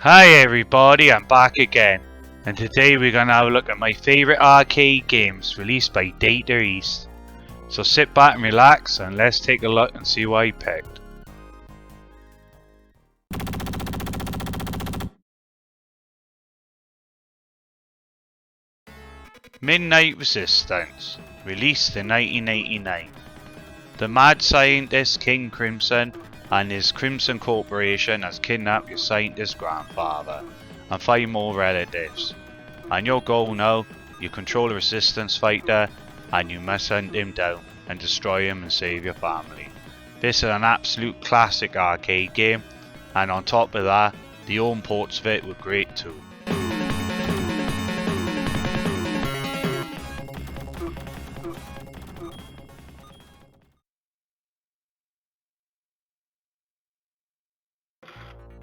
Hi everybody, I'm back again, and today we're going to have a look at my favourite arcade games released by Data East. So sit back and relax and let's take a look and see what I picked. Midnight Resistance, released in 1989. The mad scientist King Crimson and his Crimson Corporation has kidnapped your scientist grandfather and 5 more relatives. And your goal now, you control a resistance fighter and you must hunt him down and destroy him and save your family. This is an absolute classic arcade game, and on top of that, the home ports of it were great too.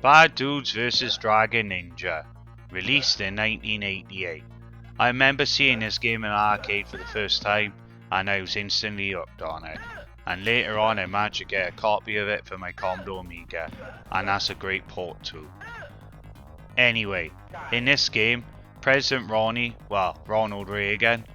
Bad Dudes vs Dragon Ninja, released in 1988. I remember seeing this game in an arcade for the first time and I was instantly hooked on it. And later on I managed to get a copy of it for my Commodore Amiga, and that's a great port too. Anyway, in this game, President Ronald Reagan,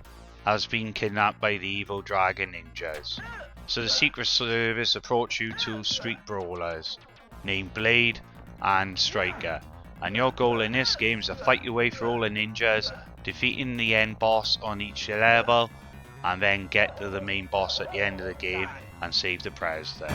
has been kidnapped by the evil Dragon Ninjas. So the Secret Service approach you 2 street brawlers named Blade and Striker, and your goal in this game is to fight your way through all the ninjas, defeating the end boss on each level, and then get to the main boss at the end of the game and save the president.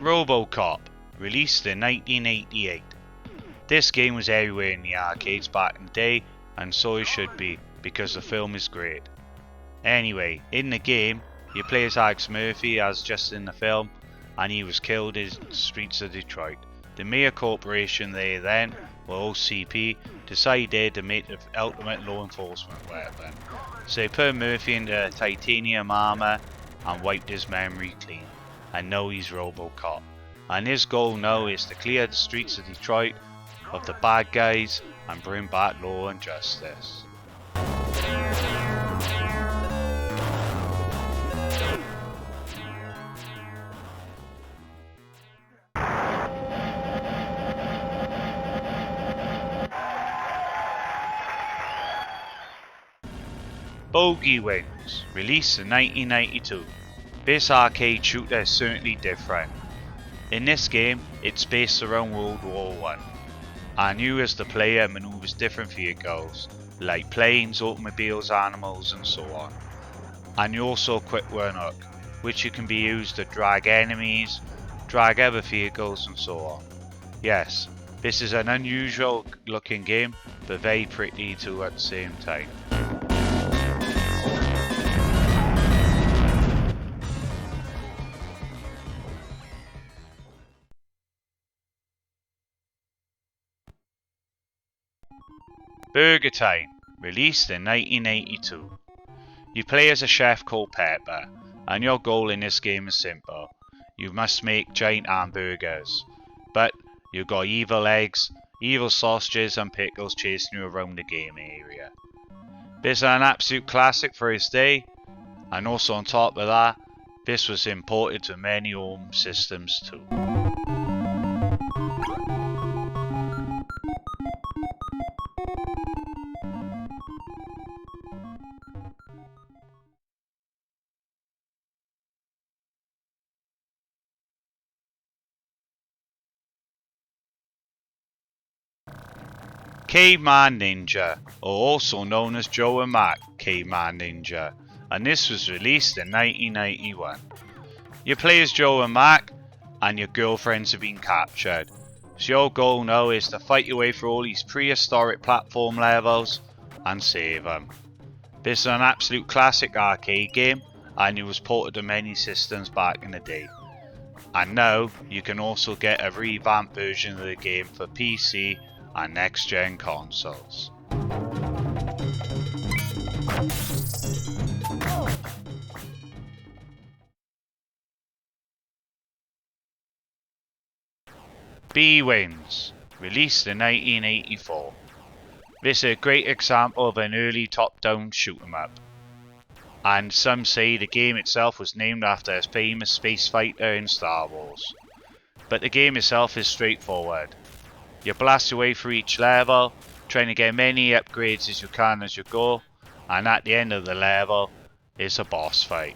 RoboCop, released in 1988. This game was everywhere in the arcades back in the day, and so it should be, because the film is great. Anyway, in the game, you play as Alex Murphy as just in the film, and he was killed in the streets of Detroit. The Mayor Corporation there then, or OCP, decided to make the ultimate law enforcement weapon. So they put Murphy into titanium armor and wiped his memory clean. And now he's RoboCop. And his goal now is to clear the streets of Detroit of the bad guys and bring back law and justice. Bogey wins, released in 1992. This arcade shooter is certainly different. In this game, it's based around World War I, and you as the player maneuvers different vehicles, like planes, automobiles, animals and so on. And you also equip one hook, which you can be used to drag enemies, drag other vehicles and so on. Yes, this is an unusual looking game, but very pretty too at the same time. Burger Time, released in 1982. You play as a chef called Pepper, and your goal in this game is simple. You must make giant hamburgers, but you've got evil eggs, evil sausages and pickles chasing you around the game area. This is an absolute classic for its day, and also on top of that, this was imported to many home systems too. Caveman Ninja, or also known as Joe and Mac Caveman Ninja, and this was released in 1991. You play as Joe and Mac, and your girlfriends have been captured. So your goal now is to fight your way through all these prehistoric platform levels and save them. This is an absolute classic arcade game, and it was ported to many systems back in the day. And now you can also get a revamped version of the game for PC and next gen consoles. B wins, released in 1984. This is a great example of an early top-down shoot 'em up. And some say the game itself was named after a famous space fighter in Star Wars. But the game itself is straightforward. You blast your way through each level, trying to get many upgrades as you can as you go, and at the end of the level is a boss fight.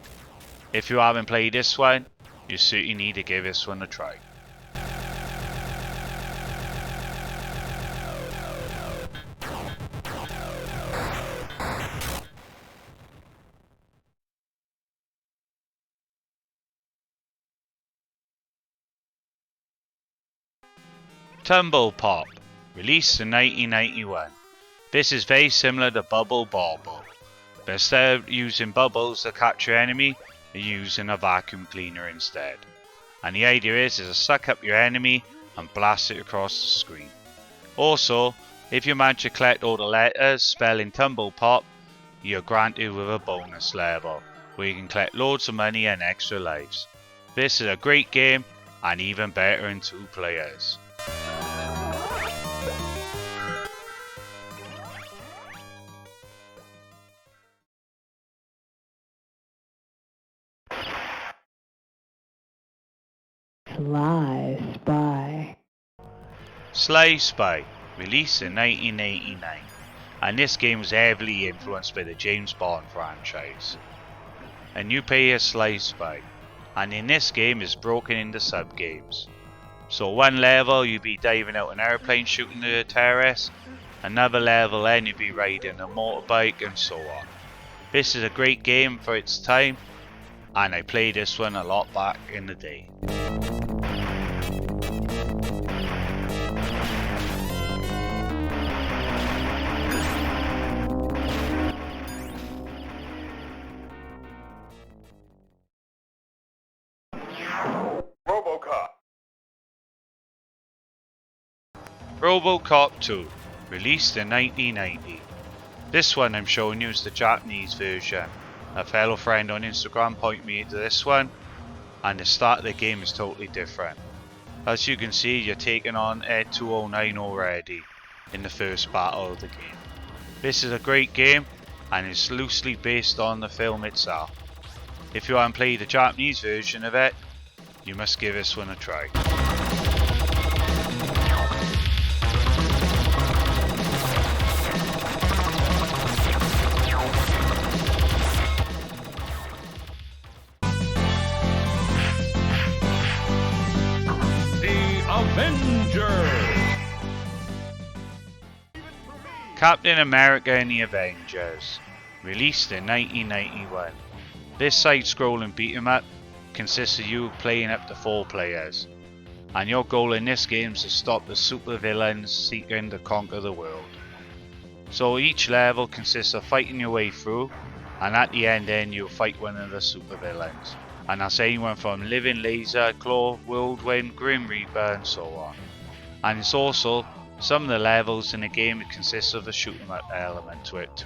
If you haven't played this one, you certainly need to give this one a try. Tumblepop, released in 1991. This is very similar to Bubble Bobble, but instead of using bubbles to catch your enemy, you're using a vacuum cleaner instead. And the idea is to suck up your enemy and blast it across the screen. Also, if you manage to collect all the letters spelling Tumblepop, you're granted with a bonus level, where you can collect loads of money and extra lives. This is a great game, and even better in 2 players. Sly Spy, released in 1989, and this game was heavily influenced by the James Bond franchise. And you play as Sly Spy, and in this game is broken into sub-games. So one level you'll be diving out an airplane shooting the terrorists, another level then you'll be riding a motorbike and so on. This is a great game for its time, and I played this one a lot back in the day. RoboCop. RoboCop 2, released in 1990. This one I'm showing you is the Japanese version. A fellow friend on Instagram pointed me to this one, and the start of the game is totally different. As you can see, you're taking on Ed 209 already in the first battle of the game. This is a great game, and is loosely based on the film itself. If you haven't played the Japanese version of it, you must give this one a try. Captain America and the Avengers, released in 1991. This side-scrolling beat-em-up consists of you playing up to 4 players, and your goal in this game is to stop the supervillains seeking to conquer the world. So each level consists of fighting your way through, and at the end then you'll fight one of the supervillains. And that's anyone from Living Laser, Claw, Whirlwind, Grim Reaper and so on. And it's also some of the levels in the game consists of a shoot 'em up element to it too.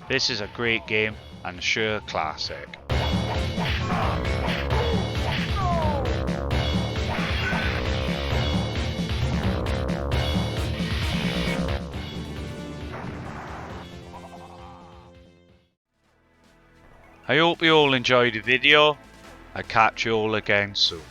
This is a great game and a sure classic. I hope you all enjoyed the video. I'll catch you all again soon.